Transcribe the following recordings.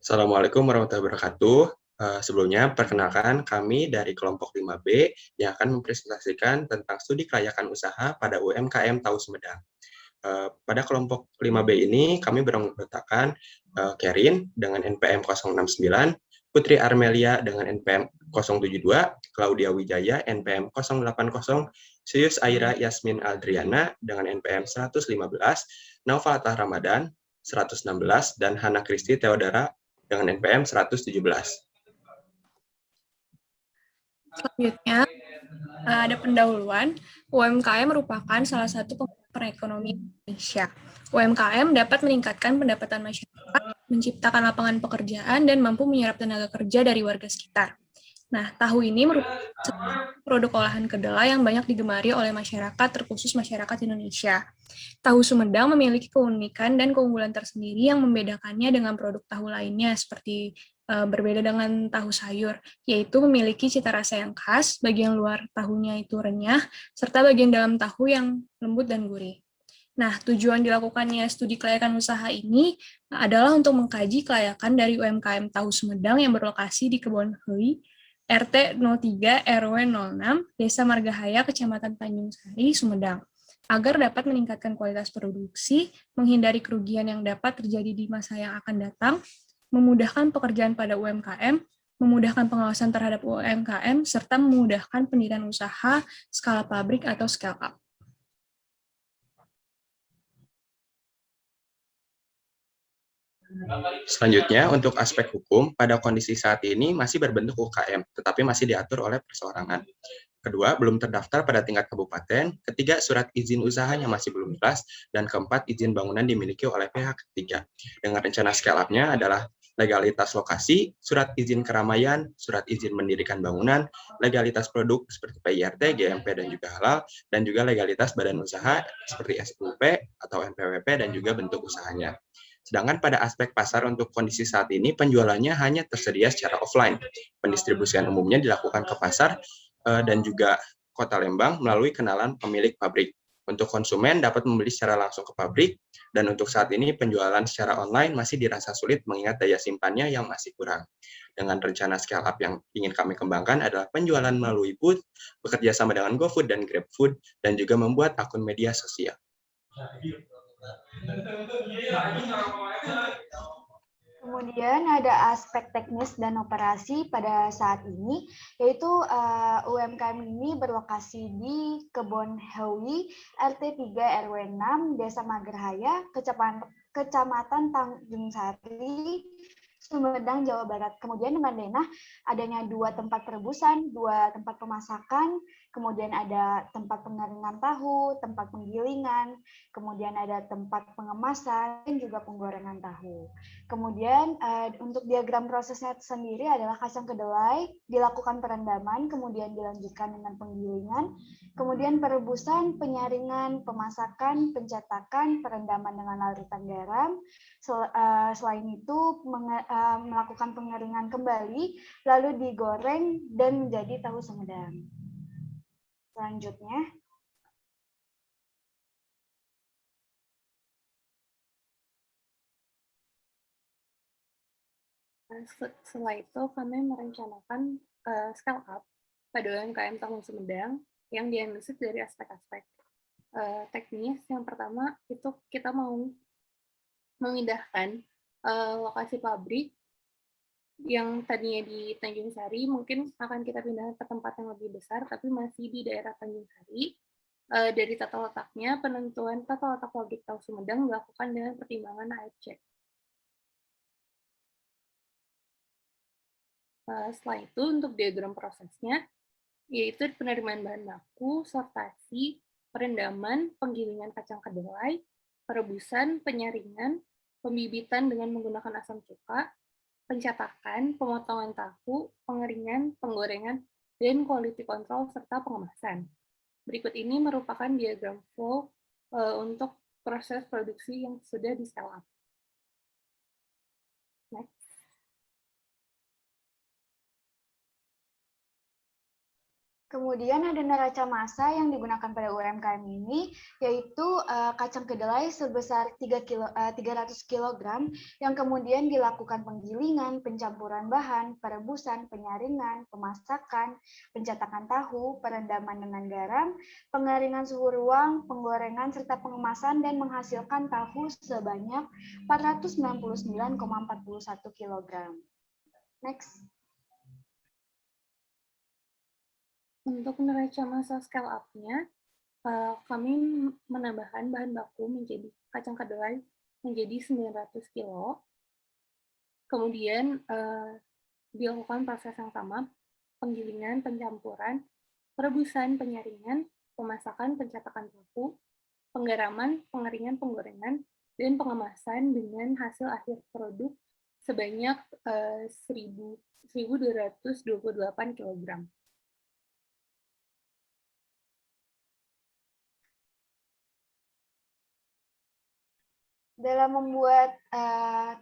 Assalamualaikum warahmatullahi wabarakatuh. Sebelumnya, perkenalkan kami dari kelompok 5B yang akan mempresentasikan tentang studi kelayakan usaha pada UMKM Tahu Sumedang. Pada kelompok 5B ini, kami beranggotakan Kerin dengan NPM 069, Putri Armelia dengan NPM 072, Claudia Wijaya NPM 080, Sius Aira Yasmin Adriana dengan NPM 115, Naufal Ramadan 116, dan Hana Kristi Theodara dengan NPM 117. Selanjutnya, ada pendahuluan. UMKM merupakan salah satu perekonomian Indonesia. UMKM dapat meningkatkan pendapatan masyarakat, menciptakan lapangan pekerjaan, dan mampu menyerap tenaga kerja dari warga sekitar. Nah, tahu ini merupakan produk olahan kedelai yang banyak digemari oleh masyarakat, terkhusus masyarakat Indonesia. Tahu Sumedang memiliki keunikan dan keunggulan tersendiri yang membedakannya dengan produk tahu lainnya, seperti berbeda dengan tahu sayur, yaitu memiliki cita rasa yang khas, bagian luar tahunya itu renyah, serta bagian dalam tahu yang lembut dan gurih. Nah, tujuan dilakukannya studi kelayakan usaha ini adalah untuk mengkaji kelayakan dari UMKM Tahu Sumedang yang berlokasi di Kebon Heuy, RT 03 RW 06, Desa Margahaya, Kecamatan Tanjung Sari, Sumedang, agar dapat meningkatkan kualitas produksi, menghindari kerugian yang dapat terjadi di masa yang akan datang, memudahkan pekerjaan pada UMKM, memudahkan pengawasan terhadap UMKM, serta memudahkan pendirian usaha, skala pabrik atau scale up. Selanjutnya, untuk aspek hukum, pada kondisi saat ini masih berbentuk UKM, tetapi masih diatur oleh perseorangan. Kedua, belum terdaftar pada tingkat kabupaten. Ketiga, surat izin usahanya masih belum jelas. Dan keempat, izin bangunan dimiliki oleh pihak ketiga. Dengan rencana scale up-nya adalah legalitas lokasi, surat izin keramaian, surat izin mendirikan bangunan, legalitas produk seperti PIRT, GMP, dan juga halal, dan juga legalitas badan usaha seperti SUP atau NPWP, dan juga bentuk usahanya. Sedangkan pada aspek pasar untuk kondisi saat ini, penjualannya hanya tersedia secara offline. Pendistribusian umumnya dilakukan ke pasar dan juga Kota Lembang melalui kenalan pemilik pabrik. Untuk konsumen dapat membeli secara langsung ke pabrik, dan untuk saat ini penjualan secara online masih dirasa sulit mengingat daya simpannya yang masih kurang. Dengan rencana scale up yang ingin kami kembangkan adalah penjualan melalui booth, bekerja sama dengan GoFood dan GrabFood, dan juga membuat akun media sosial. Kemudian ada aspek teknis dan operasi pada saat ini, yaitu UMKM ini berlokasi di Kebon Heuy, RT 3 RW 6, Desa Magerhaya, Kecamatan Tanjung Sari, Sumedang, Jawa Barat. Kemudian dengan denah adanya 2 tempat perebusan, 2 tempat pemasakan, kemudian ada tempat pengeringan tahu, tempat penggilingan, kemudian ada tempat pengemasan, dan juga penggorengan tahu. Kemudian untuk diagram prosesnya sendiri adalah kacang kedelai, dilakukan perendaman, kemudian dilanjutkan dengan penggilingan, kemudian perebusan, penyaringan, pemasakan, pencetakan, perendaman dengan larutan garam. Selain itu melakukan pengeringan kembali, lalu digoreng dan menjadi tahu Sumedang. Selanjutnya, setelah itu kami merencanakan scale up pada UMKM Tahu Sumedang yang dianalisis dari aspek-aspek teknis. Yang pertama itu kita mau memindahkan lokasi pabrik yang tadinya di Tanjung Sari, mungkin akan kita pindahkan ke tempat yang lebih besar, tapi masih di daerah Tanjung Sari. Dari tata letaknya, penentuan tata letak pabrik tahu Sumedang dilakukan dengan pertimbangan AFC. Setelah itu, untuk diagram prosesnya, yaitu penerimaan bahan baku, sortasi, perendaman, penggilingan kacang kedelai, perebusan, penyaringan, pembibitan dengan menggunakan asam cuka, pencetakan, pemotongan tahu, pengeringan, penggorengan, dan quality control, serta pengemasan. Berikut ini merupakan diagram flow untuk proses produksi yang sudah di scale up. Next. Kemudian ada neraca massa yang digunakan pada UMKM ini, yaitu kacang kedelai sebesar 300 kg yang kemudian dilakukan penggilingan, pencampuran bahan, perebusan, penyaringan, pemasakan, pencetakan tahu, perendaman dengan garam, pengeringan suhu ruang, penggorengan, serta pengemasan dan menghasilkan tahu sebanyak 499,41 kg. Next. Untuk neraca massa scale up-nya, kami menambahkan bahan baku menjadi kacang kedelai menjadi 900 kilo. Kemudian dilakukan proses yang sama, penggilingan, pencampuran, perebusan, penyaringan, pemasakan, pencetakan tahu, penggaraman, pengeringan, penggorengan, dan pengemasan dengan hasil akhir produk sebanyak 1.228 kg. Dalam membuat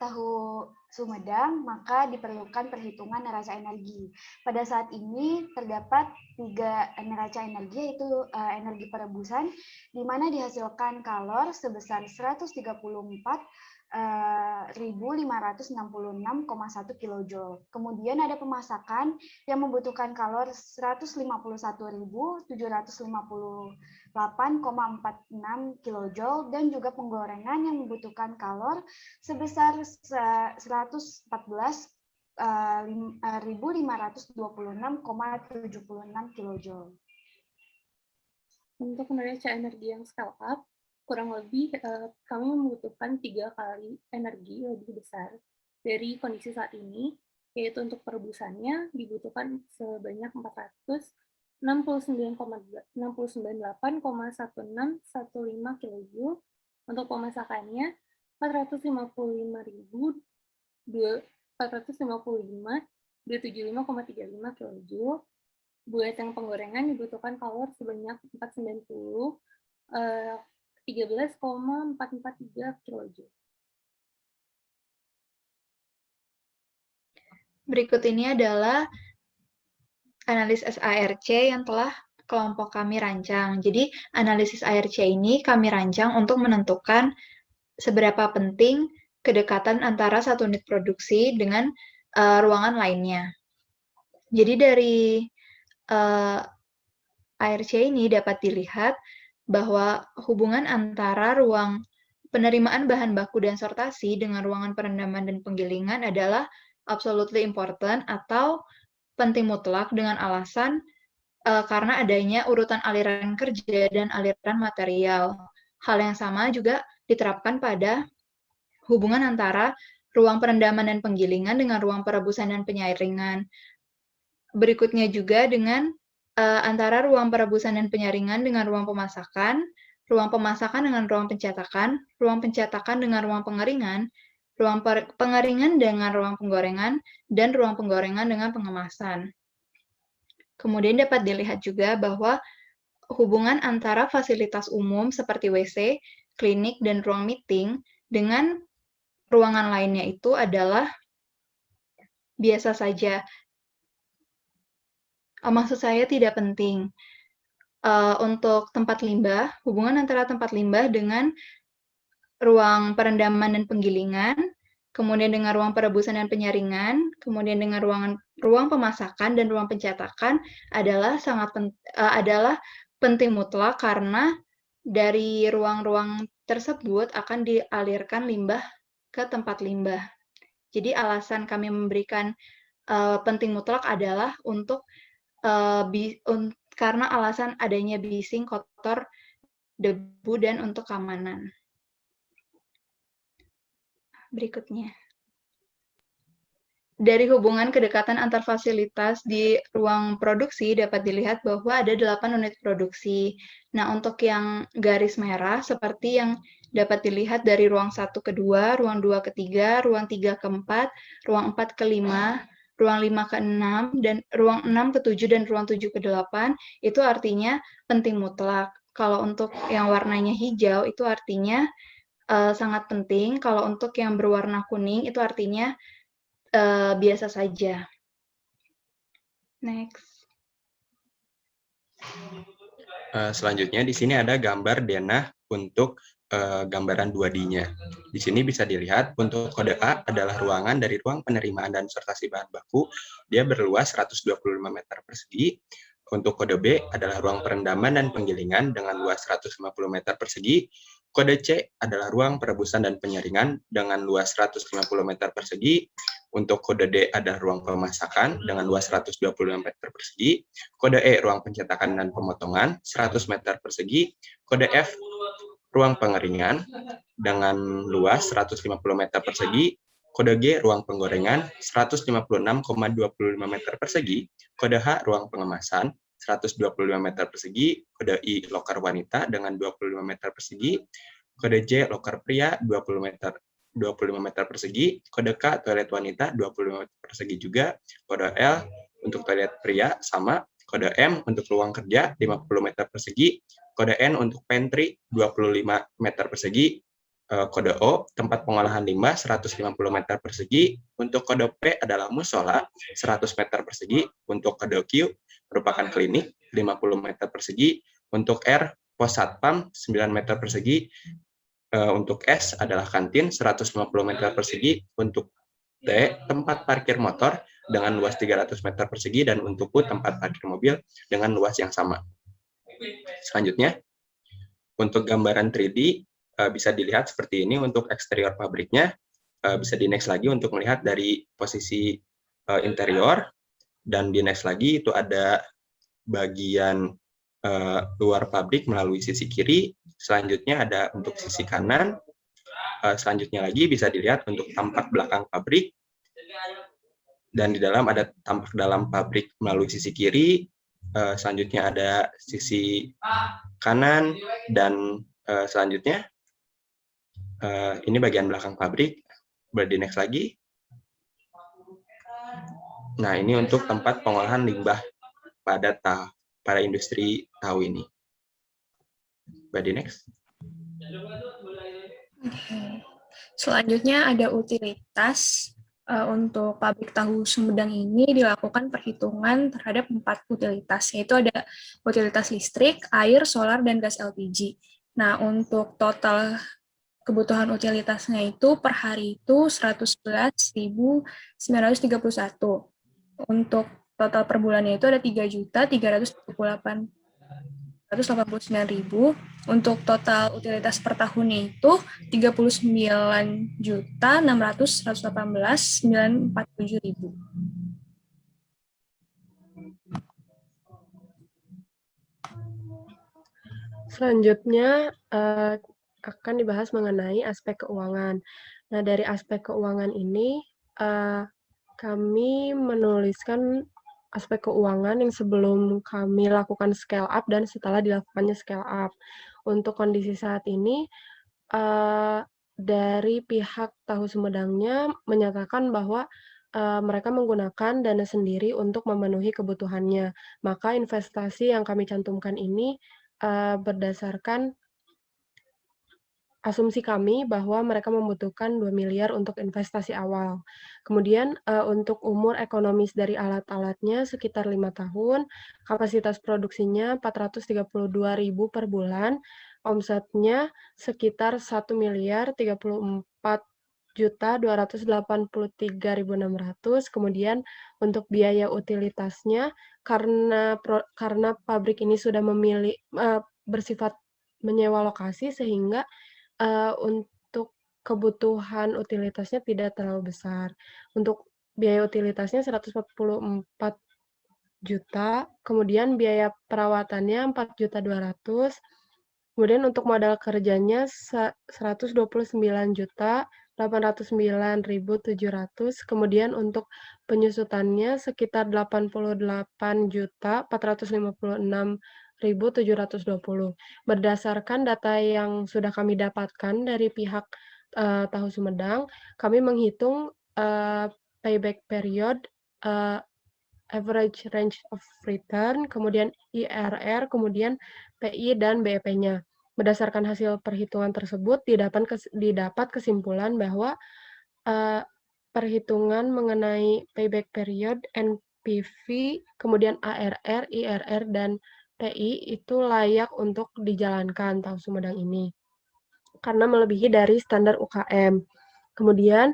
tahu Sumedang, maka diperlukan perhitungan neraca energi. Pada saat ini terdapat 3 neraca energi, yaitu energi perebusan, di mana dihasilkan kalor sebesar 134.566,1 kJ. Kemudian ada pemasakan yang membutuhkan kalor 151.750,46 kJ dan juga penggorengan yang membutuhkan kalor sebesar 114.526,76 kJ. Untuk neraca energi yang scale up, kurang lebih kami membutuhkan 3 kali energi lebih besar dari kondisi saat ini, yaitu untuk perebusannya dibutuhkan sebanyak 469,8,1615 kJ, untuk pemasakannya 455,275,35 kJ. Buat yang penggorengan dibutuhkan kalor sebanyak 490, 13,443 kJ. Berikut ini adalah analisis ARC yang telah kelompok kami rancang. Jadi, analisis ARC ini kami rancang untuk menentukan seberapa penting kedekatan antara satu unit produksi dengan ruangan lainnya. Jadi, dari ARC ini dapat dilihat bahwa hubungan antara ruang penerimaan bahan baku dan sortasi dengan ruangan perendaman dan penggilingan adalah absolutely important atau penting mutlak dengan alasan karena adanya urutan aliran kerja dan aliran material. Hal yang sama juga diterapkan pada hubungan antara ruang perendaman dan penggilingan dengan ruang perebusan dan penyaringan. Berikutnya juga dengan antara ruang perebusan dan penyaringan dengan ruang pemasakan dengan ruang pencetakan dengan ruang pengeringan, ruang pengeringan dengan ruang penggorengan, dan ruang penggorengan dengan pengemasan. Kemudian dapat dilihat juga bahwa hubungan antara fasilitas umum seperti WC, klinik, dan ruang meeting dengan ruangan lainnya itu adalah biasa saja. Maksud saya tidak penting. Untuk tempat limbah, hubungan antara tempat limbah dengan ruang perendaman dan penggilingan, kemudian dengan ruang perebusan dan penyaringan, kemudian dengan ruang pemasakan dan ruang pencetakan adalah adalah penting mutlak karena dari ruang-ruang tersebut akan dialirkan limbah ke tempat limbah. Jadi alasan kami memberikan penting mutlak adalah untuk karena alasan adanya bising, kotor, debu, dan untuk keamanan. Berikutnya. Dari hubungan kedekatan antar fasilitas di ruang produksi dapat dilihat bahwa ada 8 unit produksi. Nah, untuk yang garis merah seperti yang dapat dilihat dari ruang 1 ke 2, ruang 2 ke 3, ruang 3 ke 4, ruang 4 ke 5, ruang 5 ke 6, dan ruang 6 ke 7, dan ruang 7 ke 8, itu artinya penting mutlak. Kalau untuk yang warnanya hijau, itu artinya sangat penting. Kalau untuk yang berwarna kuning, itu artinya biasa saja. Next. Selanjutnya di sini ada gambar denah untuk gambaran 2D-nya. Di sini bisa dilihat untuk kode A adalah ruangan dari ruang penerimaan dan sortasi bahan baku. Dia berluas 125 meter persegi. Untuk kode B adalah ruang perendaman dan penggilingan dengan luas 150 meter persegi. Kode C adalah ruang perebusan dan penyaringan dengan luas 150 meter persegi. Untuk kode D adalah ruang pemasakan dengan luas 125 meter persegi. Kode E, ruang pencetakan dan pemotongan, 100 meter persegi. Kode F, ruang pengeringan dengan luas 150 meter persegi. Kode G, ruang penggorengan, 156,25 meter persegi. Kode H, ruang pengemasan, 125 meter persegi. Kode I, loker wanita dengan 25 meter persegi. Kode J, loker pria, 25 meter persegi. Kode K, toilet wanita, 25 meter persegi juga. Kode L, untuk toilet pria, sama. Kode M untuk ruang kerja 50 meter persegi, kode N untuk pantry 25 meter persegi, kode O tempat pengolahan limbah 150 meter persegi, untuk kode P adalah musola 100 meter persegi, untuk kode Q merupakan klinik 50 meter persegi, untuk R pos satpam 9 meter persegi, untuk S adalah kantin 150 meter persegi, untuk T tempat parkir motor dengan luas 300 meter persegi, dan untuk U tempat parkir mobil dengan luas yang sama. Selanjutnya, untuk gambaran 3D bisa dilihat seperti ini untuk eksterior pabriknya. Bisa di next lagi untuk melihat dari posisi interior, dan di next lagi itu ada bagian luar pabrik melalui sisi kiri. Selanjutnya ada untuk sisi kanan. Selanjutnya lagi bisa dilihat untuk tampak belakang pabrik, dan di dalam ada tampak dalam pabrik melalui sisi kiri. Selanjutnya ada sisi kanan, dan selanjutnya ini bagian belakang pabrik. Boleh di next lagi. Nah, ini untuk tempat pengolahan limbah pada industri tahu ini. Boleh di next. Selanjutnya ada utilitas. Untuk pabrik tahu Sumedang ini dilakukan perhitungan terhadap 4 utilitas, yaitu ada utilitas listrik, air, solar, dan gas LPG. Nah, untuk total kebutuhan utilitasnya itu per hari itu 111.931. Untuk total per bulannya itu ada 3.389.000. Untuk total utilitas per tahunnya itu 39.618.947.000. Selanjutnya akan dibahas mengenai aspek keuangan. Nah, dari aspek keuangan ini kami menuliskan aspek keuangan yang sebelum kami lakukan scale up dan setelah dilakukannya scale up. Untuk kondisi saat ini, dari pihak Tahu Sumedangnya menyatakan bahwa mereka menggunakan dana sendiri untuk memenuhi kebutuhannya. Maka investasi yang kami cantumkan ini berdasarkan asumsi kami bahwa mereka membutuhkan 2 miliar untuk investasi awal. Kemudian untuk umur ekonomis dari alat-alatnya sekitar 5 tahun, kapasitas produksinya 432.000 per bulan, omsetnya sekitar 1.034.283.600. Kemudian untuk biaya utilitasnya karena pabrik ini sudah bersifat menyewa lokasi sehingga untuk kebutuhan utilitasnya tidak terlalu besar. Untuk biaya utilitasnya 144 juta, kemudian biaya perawatannya 4.200.000, kemudian untuk modal kerjanya 129.809.700, kemudian untuk penyusutannya sekitar 88.456.720. Berdasarkan data yang sudah kami dapatkan dari pihak Tahu Sumedang, kami menghitung payback period, average range of return, kemudian IRR, kemudian PI dan BEP-nya. Berdasarkan hasil perhitungan tersebut, didapat kesimpulan bahwa perhitungan mengenai payback period, NPV, kemudian ARR, IRR, dan PI itu layak untuk dijalankan Tahu Sumedang ini, karena melebihi dari standar UKM. Kemudian,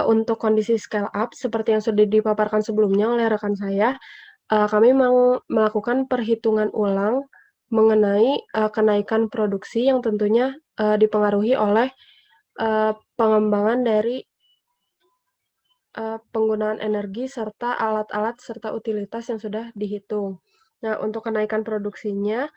untuk kondisi scale up, seperti yang sudah dipaparkan sebelumnya oleh rekan saya, kami mau melakukan perhitungan ulang mengenai kenaikan produksi yang tentunya dipengaruhi oleh pengembangan dari penggunaan energi serta alat-alat serta utilitas yang sudah dihitung. Nah, untuk kenaikan produksinya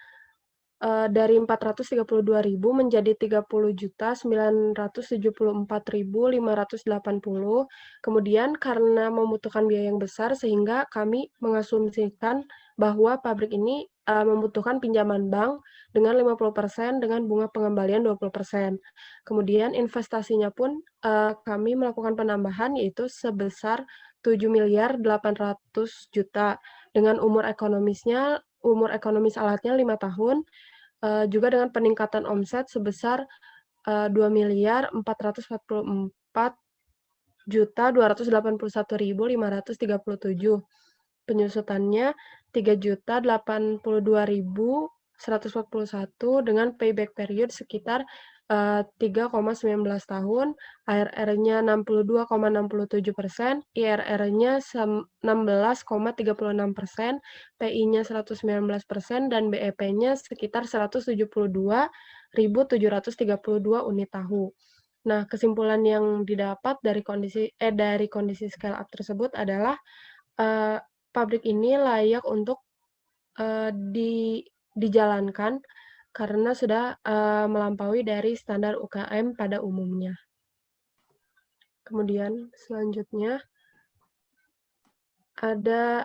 dari 432.000 menjadi 30.974.580. Kemudian karena membutuhkan biaya yang besar sehingga kami mengasumsikan bahwa pabrik ini membutuhkan pinjaman bank dengan 50% dengan bunga pengembalian 20%. Kemudian investasinya pun kami melakukan penambahan yaitu sebesar 7.800.000.000 dengan umur ekonomis alatnya 5 tahun, juga dengan peningkatan omset sebesar 2.444.281.537. Penyusutannya 3.082.141 dengan payback period sekitar 3,19 tahun, ARR-nya 62,67%, IRR-nya 16,36%, PI-nya 119%, dan BEP-nya sekitar 172.732 unit tahu. Nah, kesimpulan yang didapat dari kondisi scale up tersebut adalah pabrik ini layak untuk dijalankan karena sudah melampaui dari standar UKM pada umumnya. Kemudian selanjutnya ada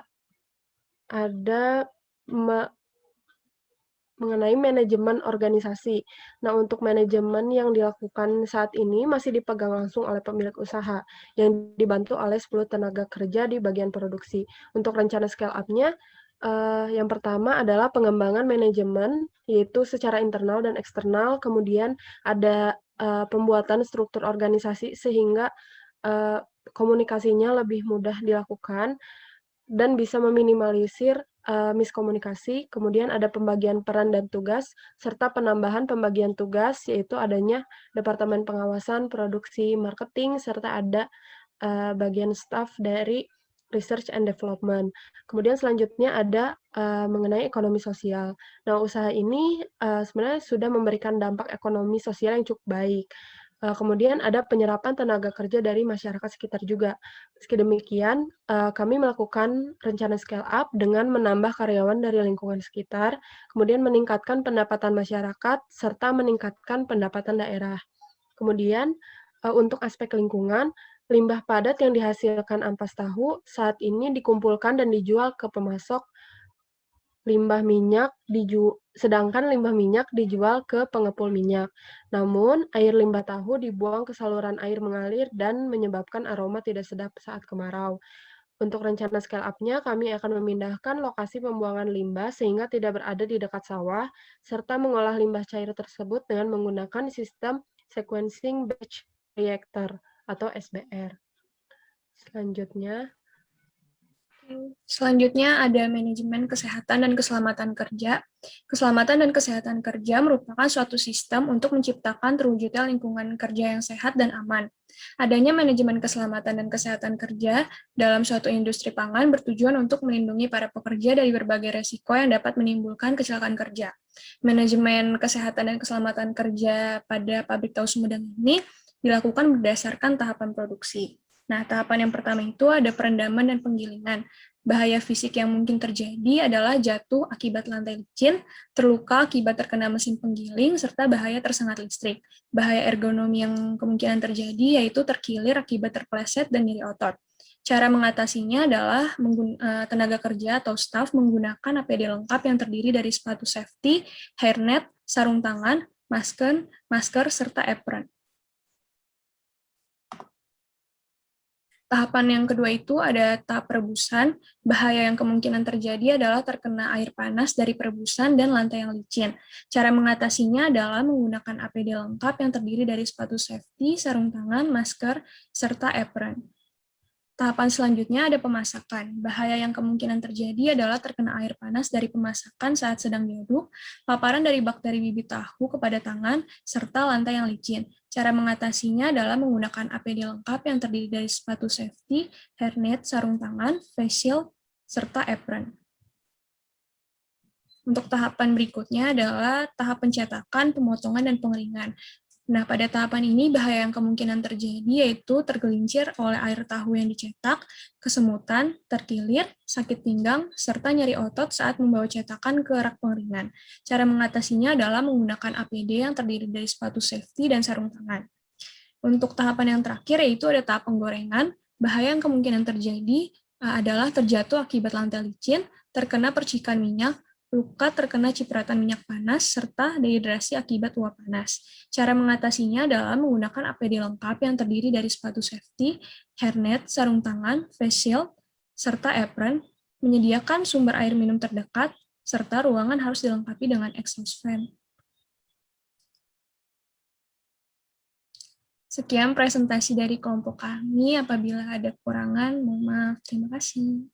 mengenai manajemen organisasi. Nah, untuk manajemen yang dilakukan saat ini masih dipegang langsung oleh pemilik usaha yang dibantu oleh 10 tenaga kerja di bagian produksi. Untuk rencana scale up-nya, yang pertama adalah pengembangan manajemen, yaitu secara internal dan eksternal. Kemudian ada pembuatan struktur organisasi sehingga komunikasinya lebih mudah dilakukan dan bisa meminimalisir miskomunikasi. Kemudian ada pembagian peran dan tugas, serta penambahan pembagian tugas, yaitu adanya Departemen Pengawasan, Produksi, Marketing, serta ada bagian staff dari Research and Development. Kemudian selanjutnya ada mengenai ekonomi sosial. Nah, usaha ini sebenarnya sudah memberikan dampak ekonomi sosial yang cukup baik. Kemudian ada penyerapan tenaga kerja dari masyarakat sekitar juga. Meski demikian, kami melakukan rencana scale up dengan menambah karyawan dari lingkungan sekitar, kemudian meningkatkan pendapatan masyarakat, serta meningkatkan pendapatan daerah. Kemudian, untuk aspek lingkungan, limbah padat yang dihasilkan ampas tahu saat ini dikumpulkan dan dijual ke pemasok sedangkan limbah minyak dijual ke pengepul minyak. Namun, air limbah tahu dibuang ke saluran air mengalir dan menyebabkan aroma tidak sedap saat kemarau. Untuk rencana scale up-nya, kami akan memindahkan lokasi pembuangan limbah sehingga tidak berada di dekat sawah, serta mengolah limbah cair tersebut dengan menggunakan sistem Sequencing Batch Reactor atau SBR. Selanjutnya ada manajemen kesehatan dan keselamatan kerja. Keselamatan dan kesehatan kerja merupakan suatu sistem untuk menciptakan terwujudnya lingkungan kerja yang sehat dan aman. Adanya manajemen keselamatan dan kesehatan kerja dalam suatu industri pangan bertujuan untuk melindungi para pekerja dari berbagai resiko yang dapat menimbulkan kecelakaan kerja. Manajemen kesehatan dan keselamatan kerja pada pabrik tahu Sumedang ini dilakukan berdasarkan tahapan produksi. Nah, tahapan yang pertama itu ada perendaman dan penggilingan. Bahaya fisik yang mungkin terjadi adalah jatuh akibat lantai licin, terluka akibat terkena mesin penggiling, serta bahaya tersengat listrik. Bahaya ergonomi yang kemungkinan terjadi yaitu terkilir akibat terpeleset dan nyeri otot. Cara mengatasinya adalah tenaga kerja atau staf menggunakan APD lengkap yang terdiri dari sepatu safety, hairnet, sarung tangan, masker, serta apron. Tahapan yang kedua itu ada tahap perebusan. Bahaya yang kemungkinan terjadi adalah terkena air panas dari perebusan dan lantai yang licin. Cara mengatasinya adalah menggunakan APD lengkap yang terdiri dari sepatu safety, sarung tangan, masker, serta apron. Tahapan selanjutnya ada pemasakan. Bahaya yang kemungkinan terjadi adalah terkena air panas dari pemasakan saat sedang diaduk, paparan dari bakteri bibit tahu kepada tangan, serta lantai yang licin. Cara mengatasinya adalah menggunakan APD lengkap yang terdiri dari sepatu safety, hairnet, sarung tangan, face shield, serta apron. Untuk tahapan berikutnya adalah tahap pencetakan, pemotongan, dan pengeringan. Nah, pada tahapan ini bahaya yang kemungkinan terjadi yaitu tergelincir oleh air tahu yang dicetak, kesemutan, terkilir, sakit pinggang, serta nyeri otot saat membawa cetakan ke rak pengeringan. Cara mengatasinya adalah menggunakan APD yang terdiri dari sepatu safety dan sarung tangan. Untuk tahapan yang terakhir yaitu ada tahap penggorengan. Bahaya yang kemungkinan terjadi adalah terjatuh akibat lantai licin, terkena percikan minyak, luka terkena cipratan minyak panas, serta dehidrasi akibat uap panas. Cara mengatasinya adalah menggunakan APD lengkap yang terdiri dari sepatu safety, hairnet, sarung tangan, face shield, serta apron, menyediakan sumber air minum terdekat, serta ruangan harus dilengkapi dengan exhaust fan. Sekian presentasi dari kelompok kami. Apabila ada kekurangan, mohon maaf. Terima kasih.